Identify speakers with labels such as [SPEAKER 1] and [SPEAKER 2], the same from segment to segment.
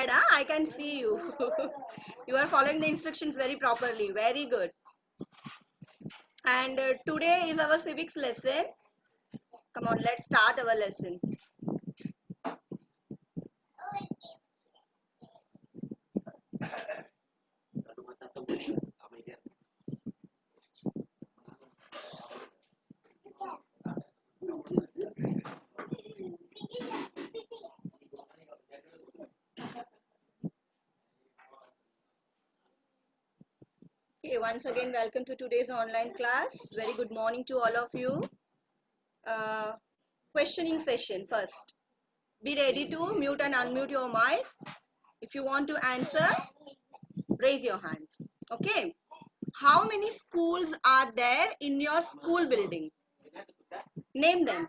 [SPEAKER 1] side, huh? I can see you. You are following the instructions very properly. Very good. And today is our civics lesson. Come on, let's start our lesson. Okay, once again, welcome to today's online class. Very good morning to all of you. Questioning session first. Be ready to mute and unmute your mic. If you want to answer, raise your hands. Okay. How many schools are there in your school building? Name them.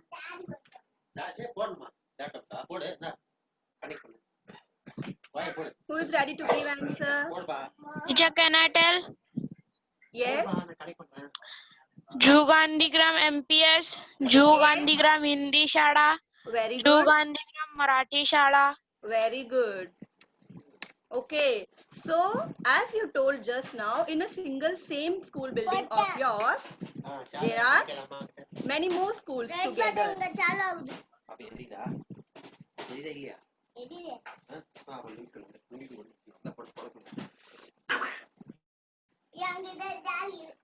[SPEAKER 1] Who is ready to give answer?
[SPEAKER 2] Teacher, can I tell?
[SPEAKER 1] Yes.
[SPEAKER 2] जू Gandhigram MPS, जू गांधीग्राम हिंदी शाळा,
[SPEAKER 1] Very
[SPEAKER 2] जू
[SPEAKER 1] good.
[SPEAKER 2] Gandhigram Marathi शाळा.
[SPEAKER 1] Very good. Okay. So, as you told just now, in a single same school building of yours, there are many more schools together.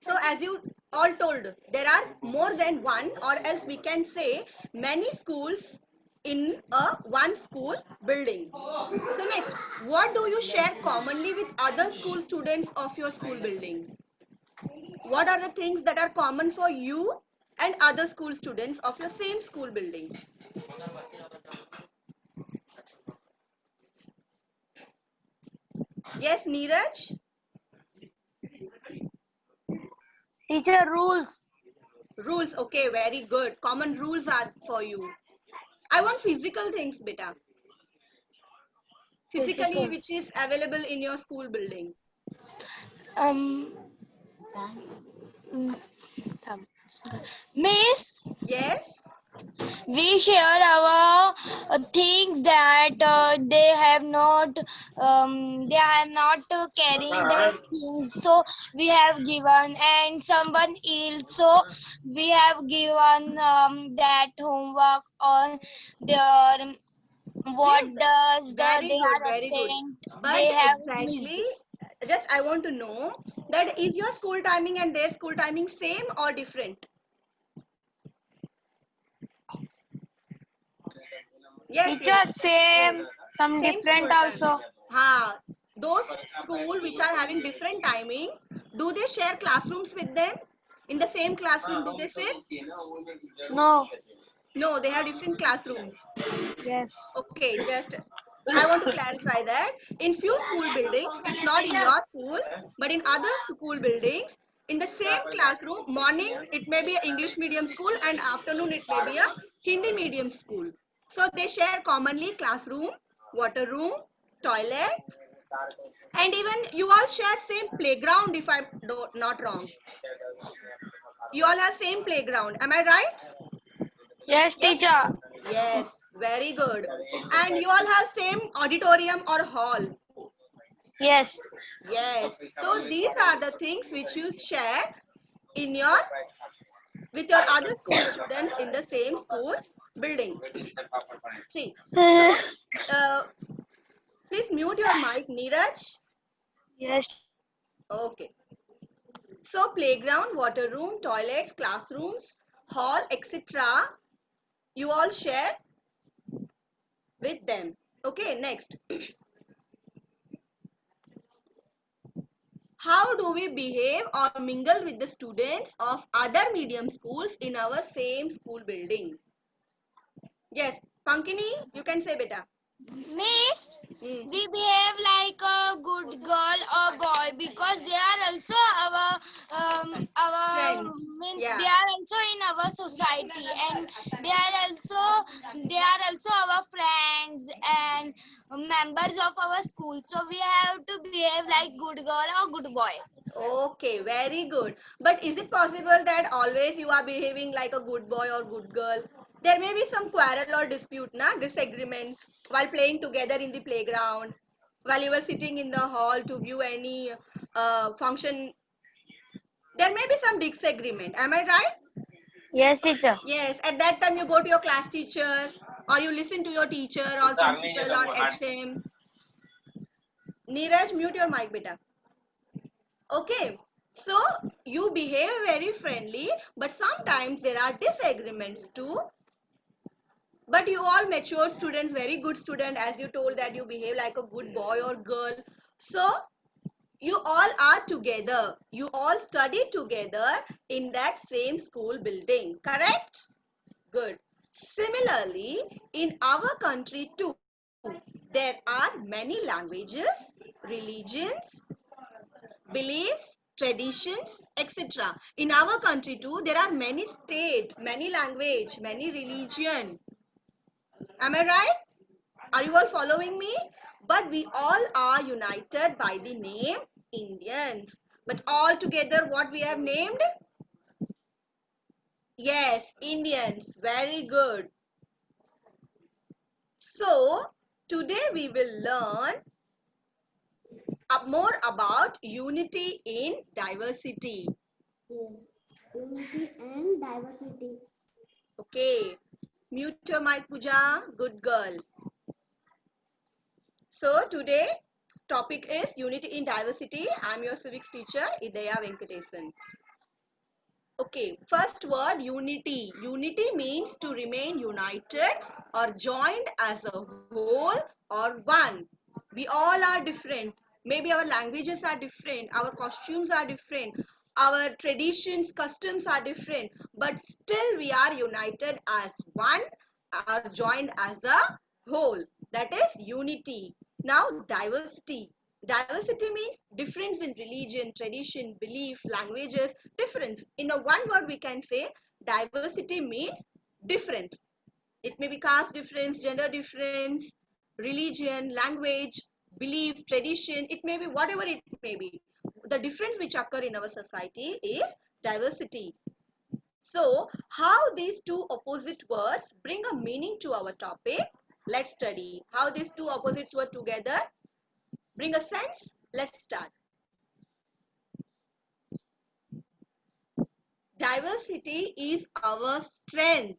[SPEAKER 1] So as you all told, there are more than one, or else we can say many schools in a one school building. So next, what do you share commonly with other school students of your school building? What are the things that are common for you and other school students of your same school building? Yes, Neeraj?
[SPEAKER 2] Teacher, rules.
[SPEAKER 1] Rules, okay, very good. Common rules are for you. I want physical things, beta. Physically, which is available in your school building.
[SPEAKER 2] Miss,
[SPEAKER 1] Yes?
[SPEAKER 2] we share our things that they have not carrying their things, so we have given, and someone ill, so we have given that homework on their what
[SPEAKER 1] Yes,
[SPEAKER 2] does
[SPEAKER 1] very
[SPEAKER 2] they
[SPEAKER 1] good,
[SPEAKER 2] are
[SPEAKER 1] very good.
[SPEAKER 2] absent,
[SPEAKER 1] But
[SPEAKER 2] they have missed.
[SPEAKER 1] exactly, just I want to know that is your school timing and their school timing same or different? Yes,
[SPEAKER 2] Teacher,
[SPEAKER 1] yes,
[SPEAKER 2] same, some
[SPEAKER 1] same
[SPEAKER 2] different
[SPEAKER 1] school timing.
[SPEAKER 2] also.
[SPEAKER 1] Ha, those school which are having different timing, do they share classrooms with them? In the same classroom, do they sit?
[SPEAKER 2] No.
[SPEAKER 1] No, they have different classrooms.
[SPEAKER 2] Yes.
[SPEAKER 1] Okay, just I want to clarify that in few school buildings, it's not in your school, but in other school buildings, in the same classroom, morning it may be an English medium school and afternoon it may be a Hindi medium school. So they share commonly classroom, water room, toilet, and even you all share same playground if I'm not wrong. You all have same playground. Am I right?
[SPEAKER 2] Yes,
[SPEAKER 1] Yes.
[SPEAKER 2] teacher.
[SPEAKER 1] Yes, very good. And you all have same auditorium or hall.
[SPEAKER 2] Yes.
[SPEAKER 1] Yes. So these are the things which you share in your with your other school students in the same school building. See. So uh, please mute your mic, Neeraj.
[SPEAKER 2] Yes.
[SPEAKER 1] Okay. So playground, water room, toilets, classrooms, hall, etc. You all share with them. Okay. Next. How do we behave or mingle with the students of other medium schools in our same school building? Yes, Pankini, you can say beta.
[SPEAKER 2] Miss, we behave like a good girl or boy because they are also our
[SPEAKER 1] Friends.
[SPEAKER 2] means
[SPEAKER 1] Yeah.
[SPEAKER 2] they are also in our society, and they are also our friends and members of our school. So we have to behave like good girl or good boy.
[SPEAKER 1] Okay, very good. But is it possible that always you are behaving like a good boy or good girl? There may be some quarrel or dispute, na? Disagreements while playing together in the playground. while you were sitting in the hall to view any function, there may be some disagreement. Am I right?
[SPEAKER 2] Yes, teacher.
[SPEAKER 1] Yes, at that time you go to your class teacher or you listen to your teacher or principal or HM. Neeraj, mute your mic, beta. Okay, so you behave very friendly, but sometimes there are disagreements too. But you all mature students, very good student, as you told that you behave like a good boy or girl. So you all are together. You all study together in that same school building, correct? Good. Similarly, in our country too, there are many languages, religions, beliefs, traditions, etc. In our country too, there are many states, many language, many religion. Am I right? Are you all following me? But we all are united by the name Indians. But all together, what we have named? Yes, Indians. Very good. So, today we will learn more about unity in diversity.
[SPEAKER 3] Yes, unity and diversity.
[SPEAKER 1] Okay. Mute your mic, Pooja. Good girl. So, today topic is unity in diversity. I'm your civics teacher, Idaya Venkatesan. Okay, first word unity. Unity means to remain united or joined as a whole or one. We all are different. Maybe our languages are different, our costumes are different, our traditions, customs are different, but still we are united as one, are joined as a whole. That is unity. Now, diversity. Diversity means difference in religion, tradition, belief, languages, difference. In a one word, we can say diversity means difference. It may be caste difference, gender difference, religion, language, belief, tradition. It may be whatever it may be. The difference which occur in our society is diversity. So, how these two opposite words bring a meaning to our topic? Let's study how these two opposites were together bring a sense. Let's start. Diversity is our strength.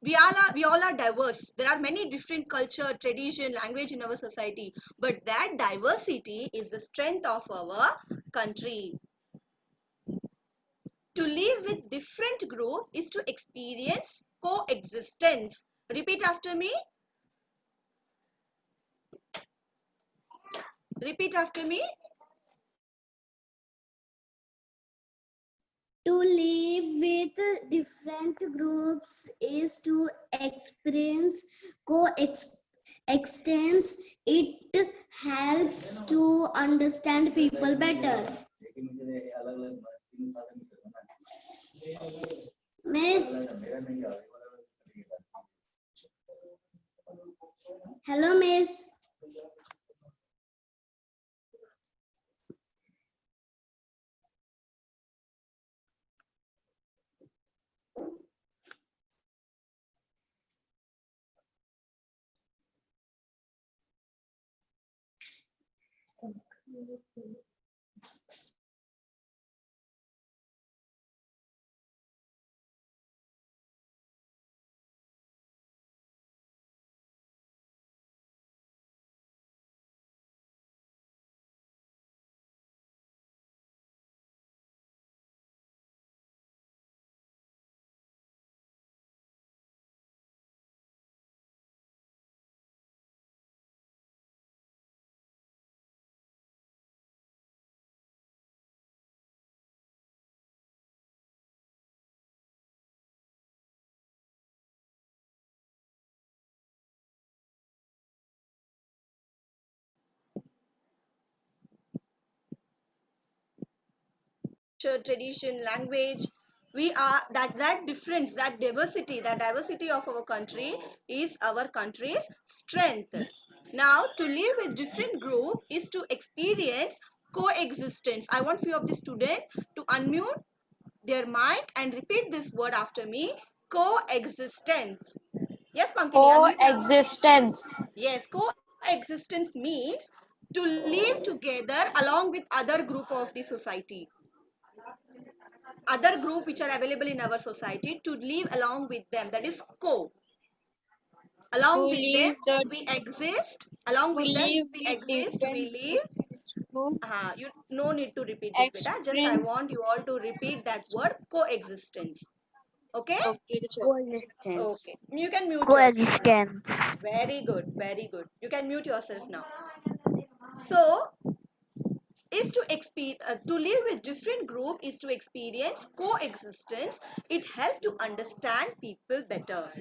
[SPEAKER 1] We all are diverse. There are many different culture, tradition, language in our society, but that diversity is the strength of our country. To live with different group is to experience coexistence. Repeat after me. Repeat after me.
[SPEAKER 3] To live with different groups is to experience coexistence. It helps to understand people better. Miss, hello, Miss.
[SPEAKER 1] Tradition, language, we are that difference, that diversity of our country is our country's strength. Now, to live with different group is to experience coexistence. I want few of the students to unmute their mic and repeat this word after me. Coexistence. Yes, Pankini, unmute yourself.
[SPEAKER 4] Coexistence.
[SPEAKER 1] Yes, coexistence means to live together along with other group of the society. Other group which are available in our society, to live along with them. That is co.
[SPEAKER 4] To
[SPEAKER 1] Along with them,
[SPEAKER 4] leave the
[SPEAKER 1] we exist. Along
[SPEAKER 4] to
[SPEAKER 1] with them,
[SPEAKER 4] live
[SPEAKER 1] we
[SPEAKER 4] with
[SPEAKER 1] exist. We
[SPEAKER 4] different
[SPEAKER 1] live.
[SPEAKER 4] groups
[SPEAKER 1] You no need to repeat this, beta. Just I
[SPEAKER 4] experience.
[SPEAKER 1] want you all to repeat that word coexistence. Okay?
[SPEAKER 4] Okay, teacher.
[SPEAKER 5] Coexistence.
[SPEAKER 1] Okay. You can mute yourself now.
[SPEAKER 5] Coexistence.
[SPEAKER 1] Very good. Very good. You can mute yourself now. So, is to live with different group is to experience coexistence. It helps to understand people better.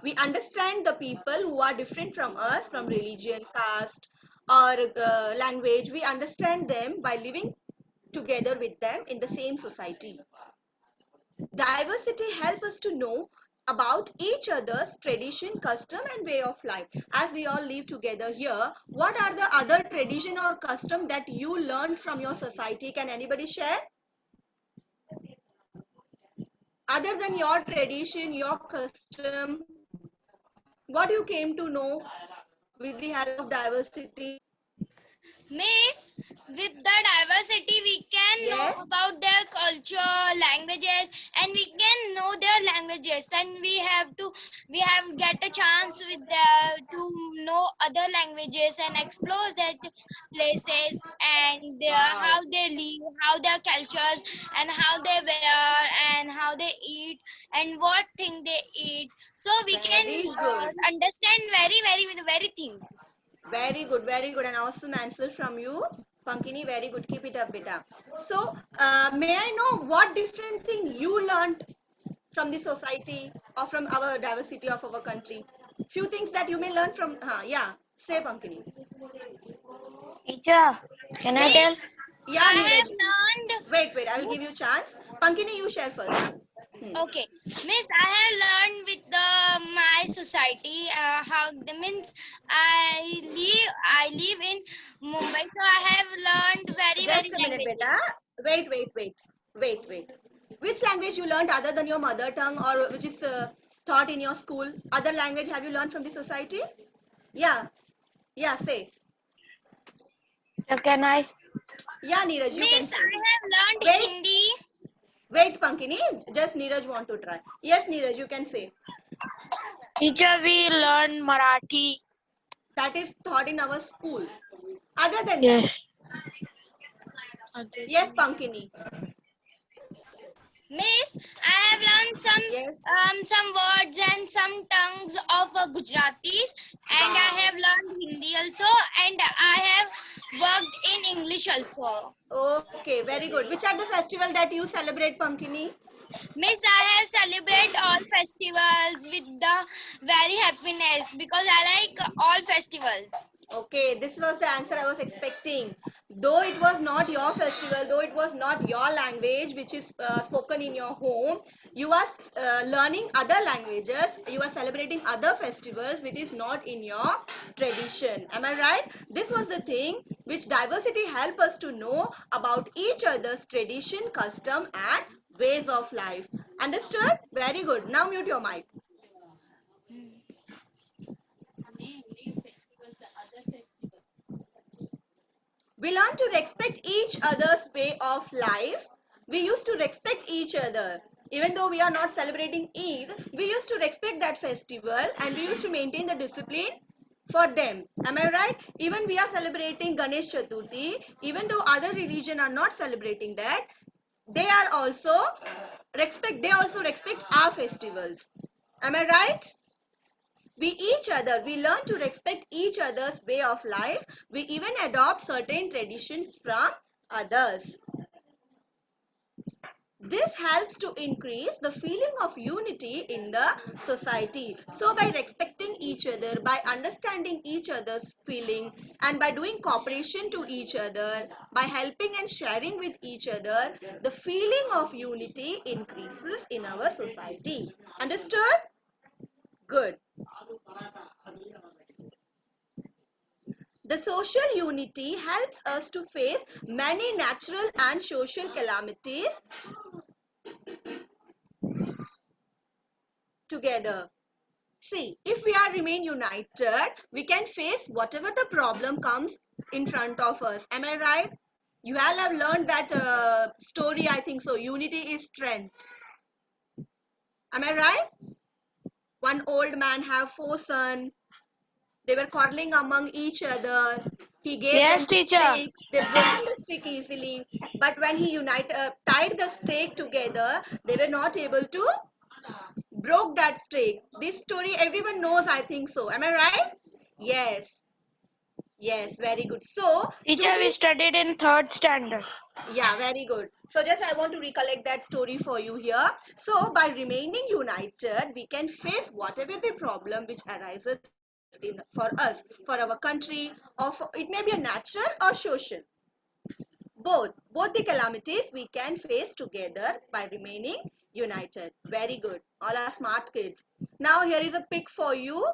[SPEAKER 1] We understand the people who are different from us, from religion, caste, or language. We understand them by living together with them in the same society. Diversity helps us to know about each other's tradition, custom, and way of life. As we all live together here, what are the other tradition or custom that you learned from your society? Can anybody share? Other than your tradition, your custom, what you came to know with the help of diversity?
[SPEAKER 2] Miss, with the diversity, we can know
[SPEAKER 1] Yes.
[SPEAKER 2] about their culture, languages, and we can know their languages. And we have get a chance with to know other languages and explore that places and
[SPEAKER 1] Wow.
[SPEAKER 2] how they live, how their cultures, and how they wear, and how they eat, and what thing they eat. So we
[SPEAKER 1] Very
[SPEAKER 2] can
[SPEAKER 1] good.
[SPEAKER 2] understand very things.
[SPEAKER 1] Very good. Very good. An awesome answer from you, Pankini. Very good. Keep it up, beta. So, may I know what different thing you learned from the society or from our diversity of our country? Few things that you may learn from. Yeah. Say, Pankini.
[SPEAKER 4] Teacher, can I tell?
[SPEAKER 2] Miss,
[SPEAKER 1] Yeah,
[SPEAKER 2] I have
[SPEAKER 1] Neeraj.
[SPEAKER 2] learned.
[SPEAKER 1] Wait. I will give
[SPEAKER 2] Miss,
[SPEAKER 1] you chance. Pankini, you share first.
[SPEAKER 2] okay, Miss, I have learned with my society how the means I live in Mumbai, so I have learned very
[SPEAKER 1] Just a minute, beta.
[SPEAKER 2] languages.
[SPEAKER 1] Wait. Which language you learned other than your mother tongue or which is taught in your school? Other language have you learned from the society? Yeah. Yeah, say.
[SPEAKER 4] So can I?
[SPEAKER 1] Yeah, Neeraj, you can
[SPEAKER 2] Miss,
[SPEAKER 1] say.
[SPEAKER 2] I have learned
[SPEAKER 1] Wait,
[SPEAKER 2] Hindi.
[SPEAKER 1] wait, Pankini. Just Neeraj want to try. Yes, Neeraj, you can say.
[SPEAKER 4] Teacher, we learn Marathi.
[SPEAKER 1] That is taught in our school. Other than that,
[SPEAKER 4] Yes.
[SPEAKER 1] yes, Pankini.
[SPEAKER 2] Miss, I have learned
[SPEAKER 1] Yes.
[SPEAKER 2] some words and some tongues of Gujaratis, and I
[SPEAKER 1] Wow.
[SPEAKER 2] have learned Hindi also, and I have worked in English also.
[SPEAKER 1] Okay, very good. Which are the festival that you celebrate, Pankini?
[SPEAKER 2] Miss, I have celebrate all festivals with the very happiness because I like all festivals.
[SPEAKER 1] Okay, this was the answer I was expecting. Though it was not your festival, though it was not your language which is spoken in your home, you are learning other languages, you are celebrating other festivals which is not in your tradition. Am I right? This was the thing which diversity help us to know about each other's tradition, custom and ways of life. Understood? Very good. Now mute your mic. We learn to respect each other's way of life. We used to respect each other. Even though we are not celebrating Eid, we used to respect that festival and we used to maintain the discipline for them. Am I right? Even we are celebrating Ganesh Chaturthi, even though other religion are not celebrating that, they are also they also respect our festivals. Am I right? We learn to respect each other's way of life. We even adopt certain traditions from others. This helps to increase the feeling of unity in the society. So by respecting each other, by understanding each other's feeling, and by doing cooperation to each other, by helping and sharing with each other, the feeling of unity increases in our society. Understood? Good. The social unity helps us to face many natural and social calamities together. See, if we are remain united, we can face whatever the problem comes in front of us. Am I right? You all have learned that story, I think so. Unity is strength. Am I right? One old man have 4 sons. They were quarreling among each other. He gave
[SPEAKER 4] Yes,
[SPEAKER 1] them
[SPEAKER 4] teacher.
[SPEAKER 1] sticks. They broken the stick easily. But when he tied the stake together, they were not able to broke that stake. This story everyone knows, I think so. Am I right? Yes. Yes, very good. So, to
[SPEAKER 4] Teacher, we
[SPEAKER 1] be,
[SPEAKER 4] studied in third standard.
[SPEAKER 1] yeah, very good. So, just I want to recollect that story for you here. So, by remaining united, we can face whatever the problem which arises for us, for our country, or it may be a natural or social. Both the calamities we can face together by remaining united. Very good. All are smart kids. Now, here is a pic for you.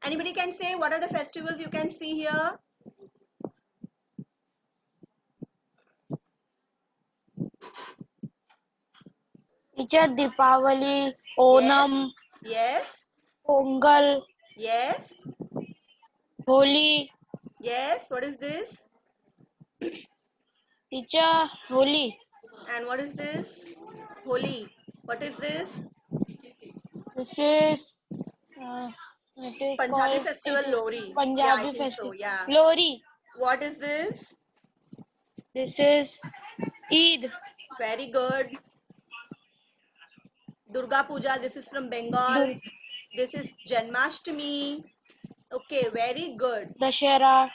[SPEAKER 1] Anybody can say what are the festivals you can see here?
[SPEAKER 4] Teacher, Deepavali,
[SPEAKER 1] Yes,
[SPEAKER 4] Onam,
[SPEAKER 1] yes,
[SPEAKER 4] Pongal,
[SPEAKER 1] yes,
[SPEAKER 4] Holi.
[SPEAKER 1] yes. What is this?
[SPEAKER 4] Teacher, Holi.
[SPEAKER 1] And what is this? Holi. What is this?
[SPEAKER 4] This is, uh, it is
[SPEAKER 1] Punjabi
[SPEAKER 4] called,
[SPEAKER 1] festival
[SPEAKER 4] it is
[SPEAKER 1] Lori. Yeah, I
[SPEAKER 4] Punjabi
[SPEAKER 1] think so.
[SPEAKER 4] festival.
[SPEAKER 1] Yeah.
[SPEAKER 4] Lori.
[SPEAKER 1] What is this?
[SPEAKER 4] This is Eid.
[SPEAKER 1] Very good. Durga Puja. This is from Bengal.
[SPEAKER 4] Dur-
[SPEAKER 1] This is Janmashtami. Okay, very good.
[SPEAKER 4] Dashera.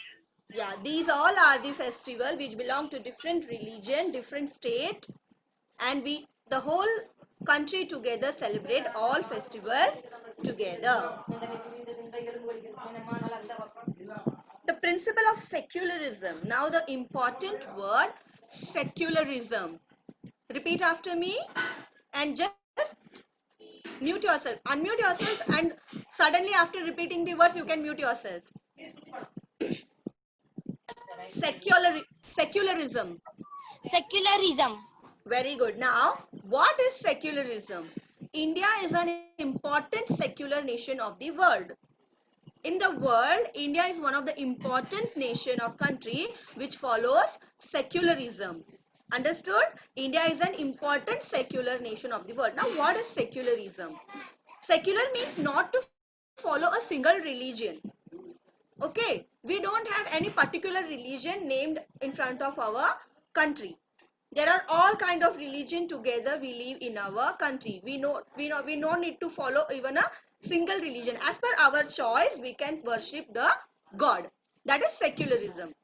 [SPEAKER 1] Yeah, these all are the festival which belong to different religion, different state, and the whole country together celebrate all festivals together. The principle of secularism. Now the important word secularism. Repeat after me and just mute yourself. Unmute yourself and suddenly after repeating the words you can mute yourself. Secularism.
[SPEAKER 2] Secularism.
[SPEAKER 1] Very good. Now, what is secularism? India is an important secular nation of the world. In the world, India is one of the important nation or country which follows secularism. Understood? India is an important secular nation of the world. Now, what is secularism? Secular means not to follow a single religion. Okay, we don't have any particular religion named in front of our country. There are all kind of religion together we live in our country. We don't need to follow even a single religion. As per our choice, we can worship the God. That is secularism.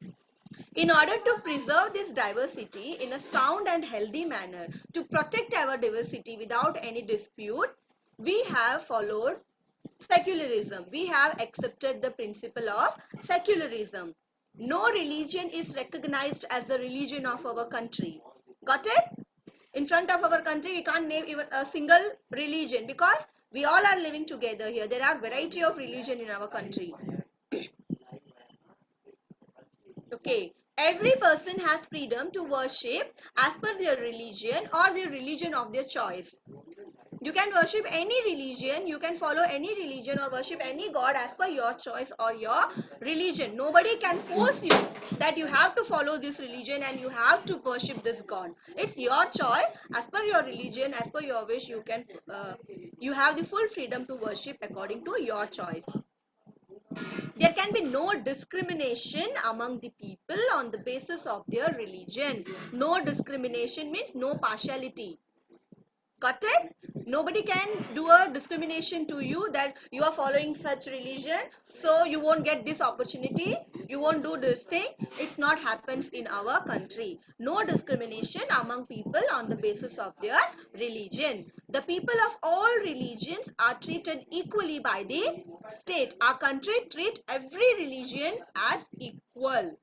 [SPEAKER 1] In order to preserve this diversity in a sound and healthy manner, to protect our diversity without any dispute, we have followed secularism. We have accepted the principle of secularism. No religion is recognized as the religion of our country. Got it? In front of our country, we can't name even a single religion because we all are living together here. There are variety of religion in our country. Okay. Every person has freedom to worship as per their religion or the religion of their choice. You can worship any religion, you can follow any religion or worship any god as per your choice or your religion. Nobody can force you that you have to follow this religion and you have to worship this god. It's your choice. As per your religion, as per your wish, you have the full freedom to worship according to your choice. There can be no discrimination among the people on the basis of their religion. No discrimination means no partiality. Got it? Nobody can do a discrimination to you that you are following such religion, so you won't get this opportunity, you won't do this thing. It's not happens in our country. No discrimination among people on the basis of their religion. The people of all religions are treated equally by the state. Our country treats every religion as equal.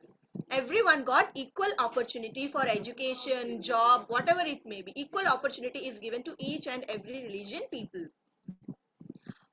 [SPEAKER 1] Everyone got equal opportunity for education, job, whatever it may be. Equal opportunity is given to each and every religion people.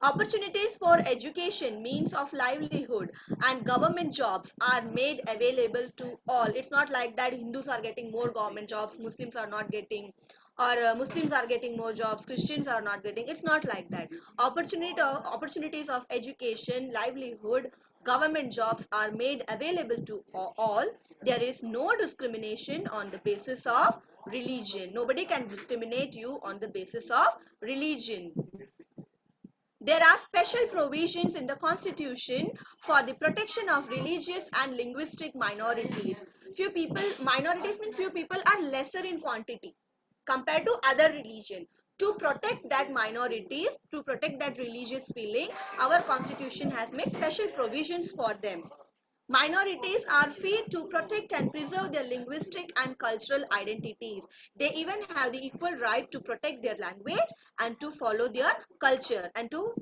[SPEAKER 1] Opportunities for education, means of livelihood, and government jobs are made available to all. It's not like that Hindus are getting more government jobs, Muslims are not getting, or Muslims are getting more jobs, Christians are not getting. It's not like that. Opportunities of education, livelihood, government jobs are made available to all. There is no discrimination on the basis of religion. Nobody can discriminate you on the basis of religion. There are special provisions in the Constitution for the protection of religious and linguistic minorities. Few people, minorities means few people are lesser in quantity compared to other religion. To protect that minorities, to protect that religious feeling, our Constitution has made special provisions for them. Minorities are free to protect and preserve their linguistic and cultural identities. They even have the equal right to protect their language and to follow their culture and to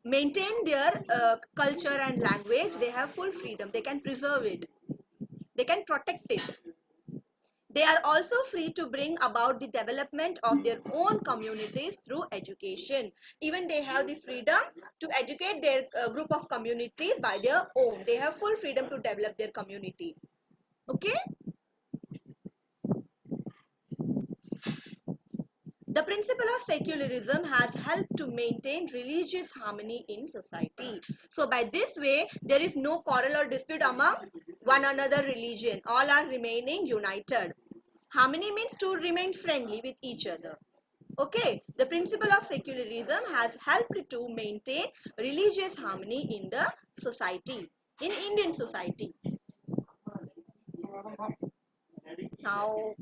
[SPEAKER 1] maintain their culture and language. They have full freedom. They can preserve it. They can protect it. They are also free to bring about the development of their own communities through education. Even they have the freedom to educate their group of communities by their own. They have full freedom to develop their community. Okay? The principle of secularism has helped to maintain religious harmony in society. So by this way, there is no quarrel or dispute among one another religion. All are remaining united. Harmony means to remain friendly with each other. Okay, the principle of secularism has helped to maintain religious harmony in the society, in Indian society. Now,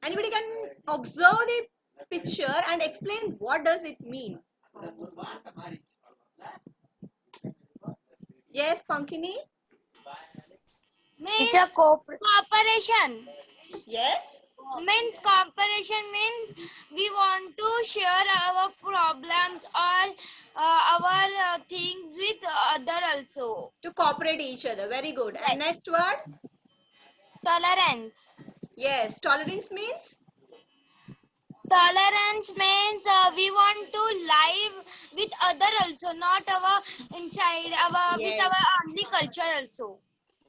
[SPEAKER 1] anybody can observe the picture and explain what does it mean. Yes, Pankini?
[SPEAKER 2] Means
[SPEAKER 4] Teacher,
[SPEAKER 2] cooperation.
[SPEAKER 1] Yes?
[SPEAKER 2] Means cooperation means we want to share our problems or our things with other also.
[SPEAKER 1] To cooperate each other. Very good.
[SPEAKER 2] Yes.
[SPEAKER 1] And next word?
[SPEAKER 2] Tolerance.
[SPEAKER 1] Yes. Tolerance means?
[SPEAKER 2] Tolerance means we want to live with other also, not our inside our with
[SPEAKER 1] Yes.
[SPEAKER 2] our only culture also.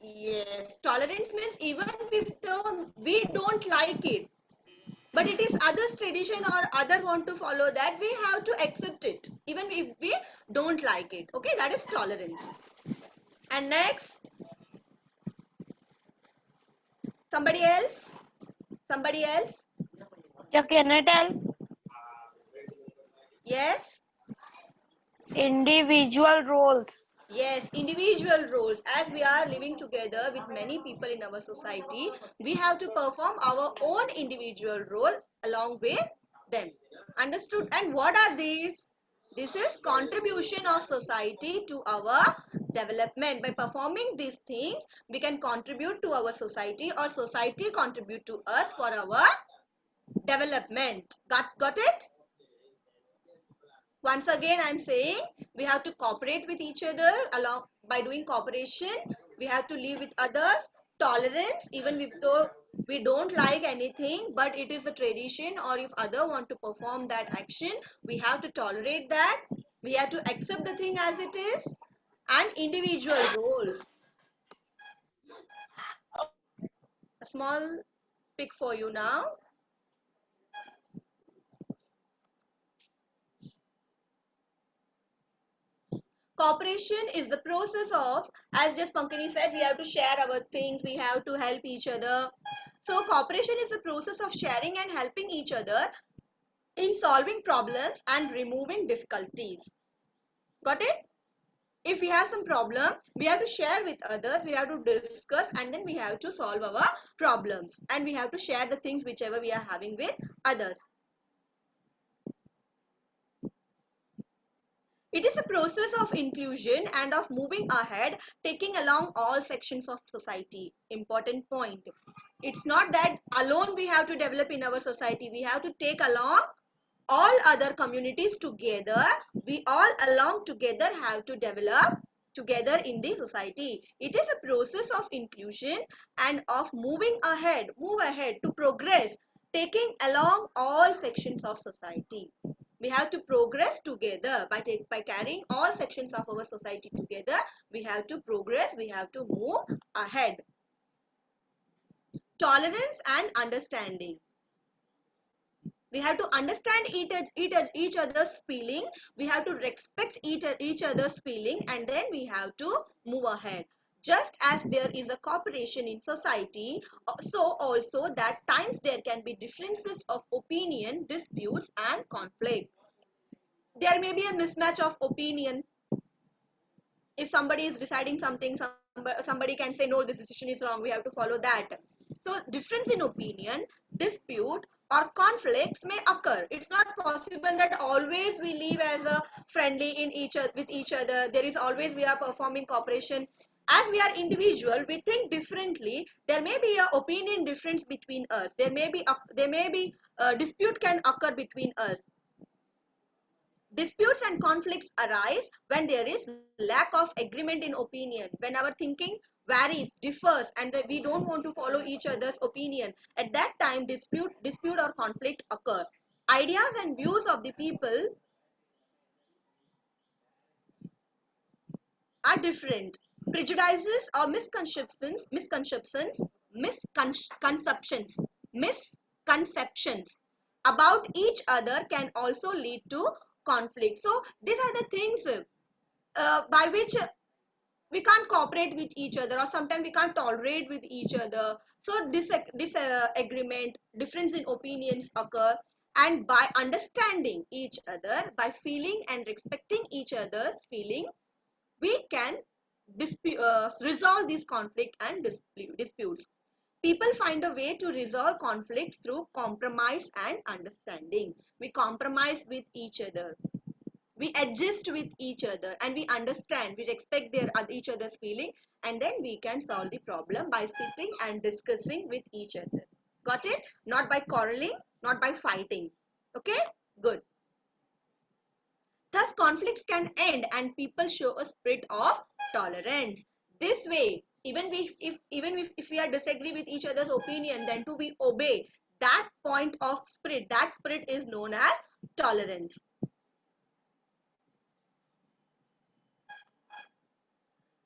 [SPEAKER 1] Yes. Tolerance means even if we don't like it, but it is others' tradition or other want to follow that, we have to accept it even if we don't like it. Okay, that is tolerance. And next, somebody else? Somebody else?
[SPEAKER 4] teacher, can I tell?
[SPEAKER 1] Yes?
[SPEAKER 4] Individual roles.
[SPEAKER 1] Yes, individual roles. As we are living together with many people in our society, we have to perform our own individual role along with them. Understood? And what are these? This is contribution of society to our development. By performing these things, we can contribute to our society or society contribute to us for our development. Got it? Once again, I'm saying we have to cooperate with each other. Along by doing cooperation, we have to live with others. Tolerance, even if though we don't like anything, but it is a tradition, or if other want to perform that action, we have to tolerate that. We have to accept the thing as it is. And individual roles. A small pick for you now. Cooperation is the process of, as just Pankani said, we have to share our things, we have to help each other. So cooperation is the process of sharing and helping each other in solving problems and removing difficulties. Got it? If we have some problem, we have to share with others, we have to discuss, and then we have to solve our problems. And we have to share the things whichever we are having with others. It is a process of inclusion and of moving ahead, taking along all sections of society. Important point. It's not that alone we have to develop in our society. We have to take along all other communities together. We all along together have to develop together in the society. It is a process of inclusion and of moving ahead, move ahead to progress, taking along all sections of society. We have to progress together by carrying all sections of our society together. We have to progress, we have to move ahead. tolerance and understanding. We have to understand each other's feeling. We have to respect each other's feeling, and then we have to move ahead. Just as there is a cooperation in society, so also that times there can be differences of opinion, disputes and conflict. There may be a mismatch of opinion. If somebody is deciding something, somebody can say, no, this decision is wrong, we have to follow that. So difference in opinion, dispute or conflicts may occur. It's not possible that always we live as a friendly with each other. There is always we are performing cooperation. As we are individual, we think differently. There may be a opinion difference between us. There may be dispute can occur between us. Disputes and conflicts arise when there is lack of agreement in opinion, when our thinking varies, differs, and that we don't want to follow each other's opinion. At that time, dispute or conflict occur. Ideas and views of the people are different. Prejudices or misconceptions about each other can also lead to conflict. So these are the things by which we can't cooperate with each other, or sometimes we can't tolerate with each other. So disagreement, difference in opinions occur, and by understanding each other, by feeling and respecting each other's feeling, we can resolve these conflict and disputes. People find a way to resolve conflicts through compromise and understanding. We compromise with each other, we adjust with each other, and we understand, we respect each other's feeling, and then we can solve the problem by sitting and discussing with each other. Got it? Not by quarreling, not by fighting. Okay, good. Thus conflicts can end and people show a spirit of tolerance. This way, if we are disagree with each other's opinion, then to we obey that point of spirit, that spirit is known as tolerance.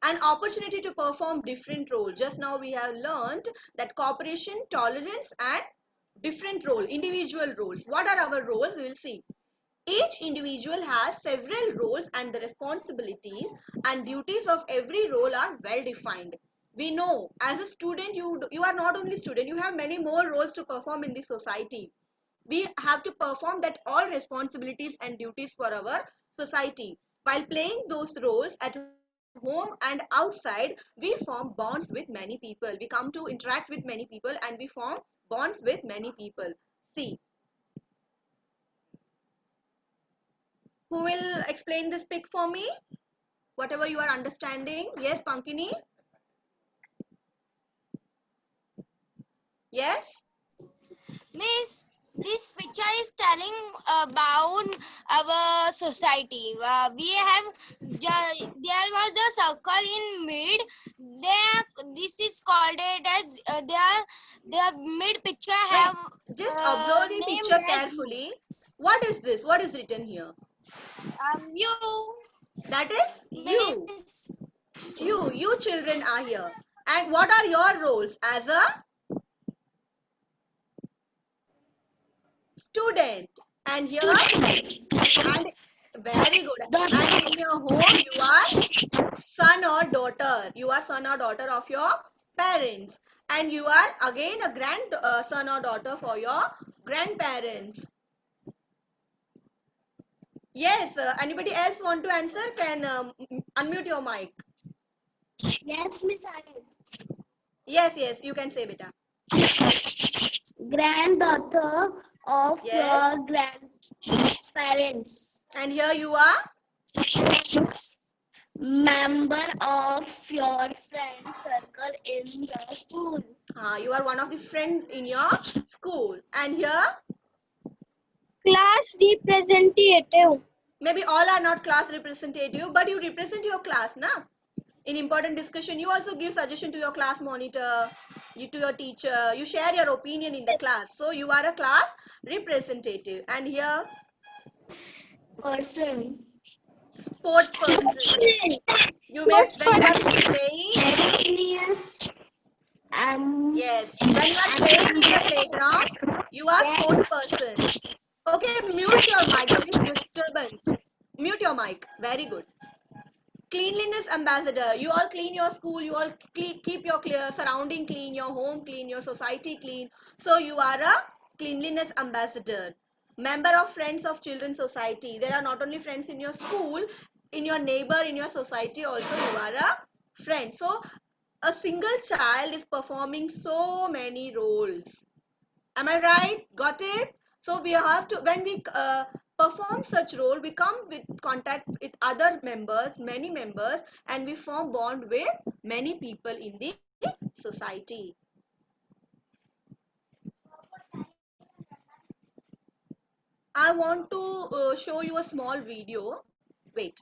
[SPEAKER 1] An opportunity to perform different roles. Just now we have learned that cooperation, tolerance and different role, individual roles. What are our roles? We will see. Each individual has several roles, and the responsibilities and duties of every role are well defined. We know as a student, you are not only student, you have many more roles to perform in the society. We have to perform that all responsibilities and duties for our society. While playing those roles at home and outside, we form bonds with many people. We come to interact with many people and we form bonds with many people. See, who will explain this pic for me? Whatever you are understanding. Yes, Pankini? Yes?
[SPEAKER 2] Miss, this picture is telling about our society. There was a circle in mid. This is called it as their mid picture have
[SPEAKER 1] Just observe the
[SPEAKER 2] name
[SPEAKER 1] picture
[SPEAKER 2] as
[SPEAKER 1] carefully. What is this? What is written here?
[SPEAKER 2] you.
[SPEAKER 1] That is you.
[SPEAKER 2] Miss,
[SPEAKER 1] You children are here. And what are your roles as a student? And here, and very good. And in your home, you are son or daughter. You are son or daughter of your parents. And you are again a son or daughter for your grandparents. Yes, anybody else want to answer? Can unmute your mic.
[SPEAKER 3] Yes, Miss I.
[SPEAKER 1] Yes, you can say, beta.
[SPEAKER 3] Granddaughter of
[SPEAKER 1] Yes.
[SPEAKER 3] your grandparents.
[SPEAKER 1] And here you are?
[SPEAKER 3] Member of your friend circle in the school.
[SPEAKER 1] You are one of the friend in your school. And here?
[SPEAKER 2] class representative.
[SPEAKER 1] Maybe all are not class representative, but you represent your class, na? In important discussion, you also give suggestion to your class monitor, to your teacher. You share your opinion in the class. So you are a class representative. And here?
[SPEAKER 3] Person.
[SPEAKER 1] Sports person. You may, when you are playing,
[SPEAKER 3] Yes.
[SPEAKER 1] Yes. When you are playing in the playground, you are sports person. Okay, mute your mic. There is disturbance. Mute your mic. Very good. Cleanliness ambassador. You all clean your school. You all keep your surrounding clean, your home clean, your society clean. So you are a cleanliness ambassador. Member of Friends of Children Society. There are not only friends in your school, in your neighbor, in your society also you are a friend. So a single child is performing so many roles. Am I right? Got it? So we have to, when we perform such role, we come with contact with other members, many members, and we form bond with many people in the society. I want to show you a small video. Wait.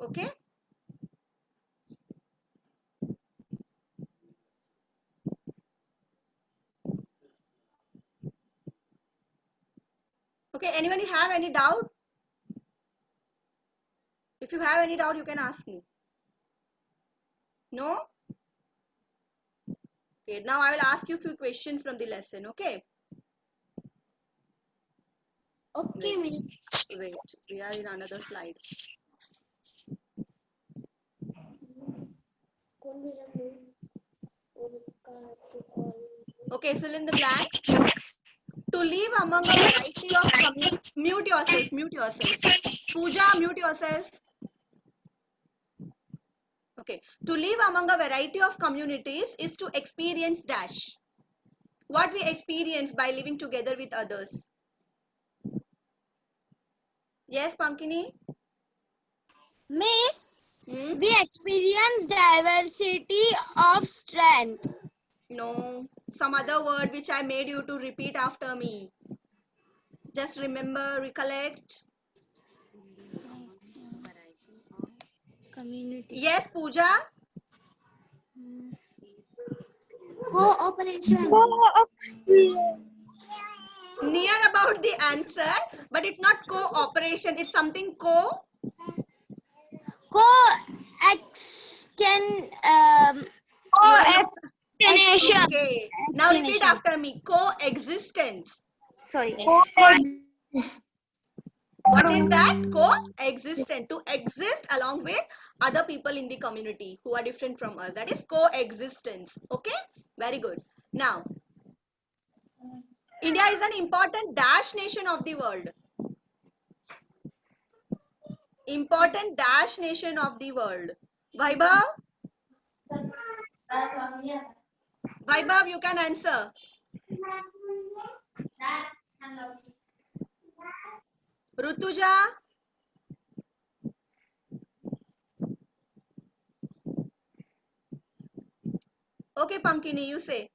[SPEAKER 1] Okay. Okay. Anyone have any doubt? If you have any doubt, you can ask me. No? Okay. Now I will ask you a few questions from the lesson. Okay.
[SPEAKER 3] Okay,
[SPEAKER 1] Wait.
[SPEAKER 3] Miss.
[SPEAKER 1] Wait. We are in another slide. Okay. Fill in the blank. To live among a variety of mute yourself, mute yourself. Pooja, mute yourself. Okay. To live among a variety of communities is to experience dash. What we experience by living together with others. Yes, Pankini?
[SPEAKER 2] Miss,
[SPEAKER 1] Hmm?
[SPEAKER 2] we experience diversity of strength.
[SPEAKER 1] No. Some other word which I made you to repeat after me. Just remember, recollect.
[SPEAKER 2] Community.
[SPEAKER 1] Yes, Pooja?
[SPEAKER 3] Cooperation.
[SPEAKER 1] Near about the answer, but it's not cooperation. It's something
[SPEAKER 2] Co-extend.
[SPEAKER 1] You are not.
[SPEAKER 4] Coextension.
[SPEAKER 1] Okay. Now repeat after me. Coexistence.
[SPEAKER 2] Sorry.
[SPEAKER 1] What is that? Coexistence. To exist along with other people in the community who are different from us. That is coexistence. Okay? Very good. Now, India is an important dash nation of the world. Important dash nation of the world. Vaibhav? Vaibhav, you can answer. Rutuja? Okay, Pankini, you say.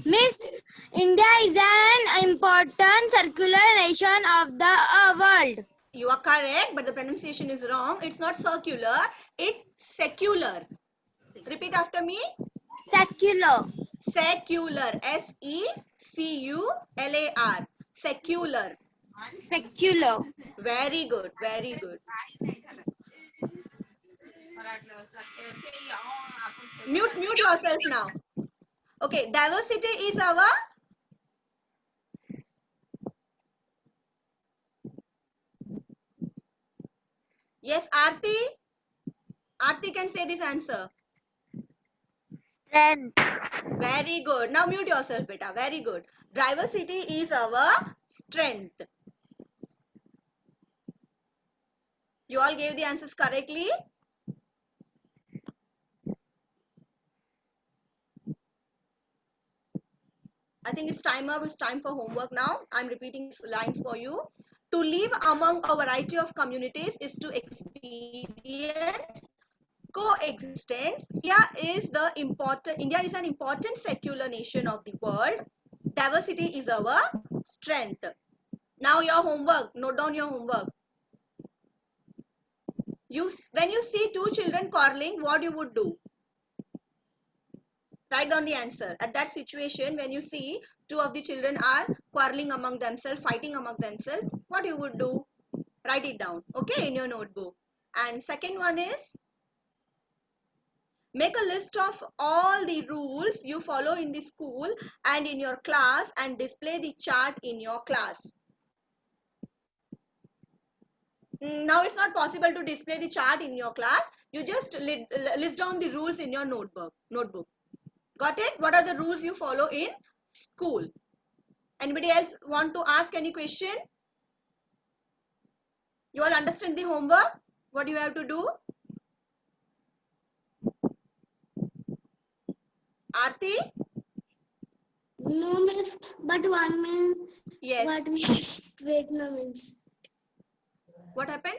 [SPEAKER 2] Miss, India is an important circular nation of the world.
[SPEAKER 1] You are correct, but the pronunciation is wrong. It's not circular, it's secular. Repeat after me.
[SPEAKER 2] Secular.
[SPEAKER 1] Secular. SECULAR. Secular.
[SPEAKER 2] Secular.
[SPEAKER 1] Very good. Very good. Mute yourself now. Okay, diversity is our yes, Aarti. Aarti can say this answer.
[SPEAKER 3] Strength.
[SPEAKER 1] Very good. Now mute yourself, beta. Very good. Diversity is our strength. You all gave the answers correctly. I think it's time up. It's time for homework now. I'm repeating these lines for you. To live among a variety of communities is to experience coexistence. India is an important secular nation of the world. Diversity is our strength. Now your homework. Note down your homework. When you see two children quarreling, what you would do? Write down the answer. At that situation, when you see two of the children are quarreling among themselves, fighting among themselves, what you would do? Write it down, okay, in your notebook. And second one is, make a list of all the rules you follow in the school and in your class and display the chart in your class. Now it's not possible to display the chart in your class. You just list down the rules in your notebook. Got it? What are the rules you follow in school? Anybody else want to ask any question? You all understand the homework? What you have to do? Aarti?
[SPEAKER 3] No, miss. But one means.
[SPEAKER 1] Yes.
[SPEAKER 3] What means? Wait, no means.
[SPEAKER 1] What happened?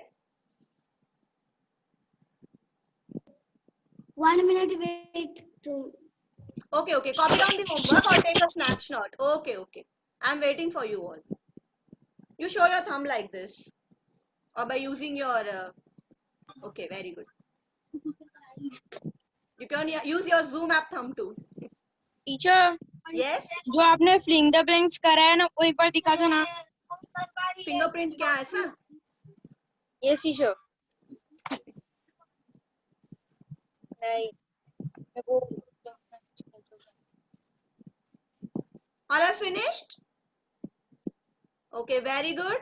[SPEAKER 3] 1 minute wait.
[SPEAKER 1] Okay. Copy down the homework or take a snapshot. Okay. I'm waiting for you all. You show your thumb like this. Or by using your... Okay, very good. You can use your Zoom app thumb too.
[SPEAKER 4] Teacher
[SPEAKER 1] Yes?
[SPEAKER 4] जो आपने fling the blanks करा है ना वो एक बार दिखा दो ना
[SPEAKER 1] Fingerprint क्या है ऐसा?
[SPEAKER 4] ये टीचर नहीं मेरे को
[SPEAKER 1] All are finished? Okay, very good.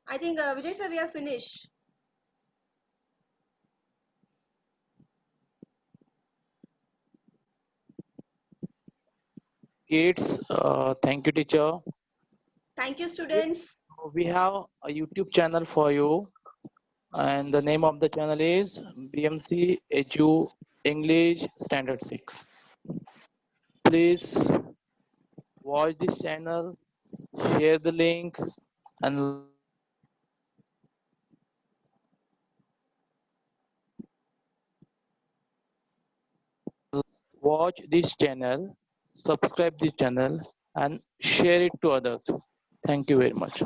[SPEAKER 1] I think Vijay sir, we are finished.
[SPEAKER 5] Kids, thank you, teacher.
[SPEAKER 1] Thank you, students.
[SPEAKER 5] We have a YouTube channel for you, and the name of the channel is BMC Edu English Standard 6. Please watch this channel, share the link, and watch this channel, subscribe this channel, and share it to others. Thank you very much.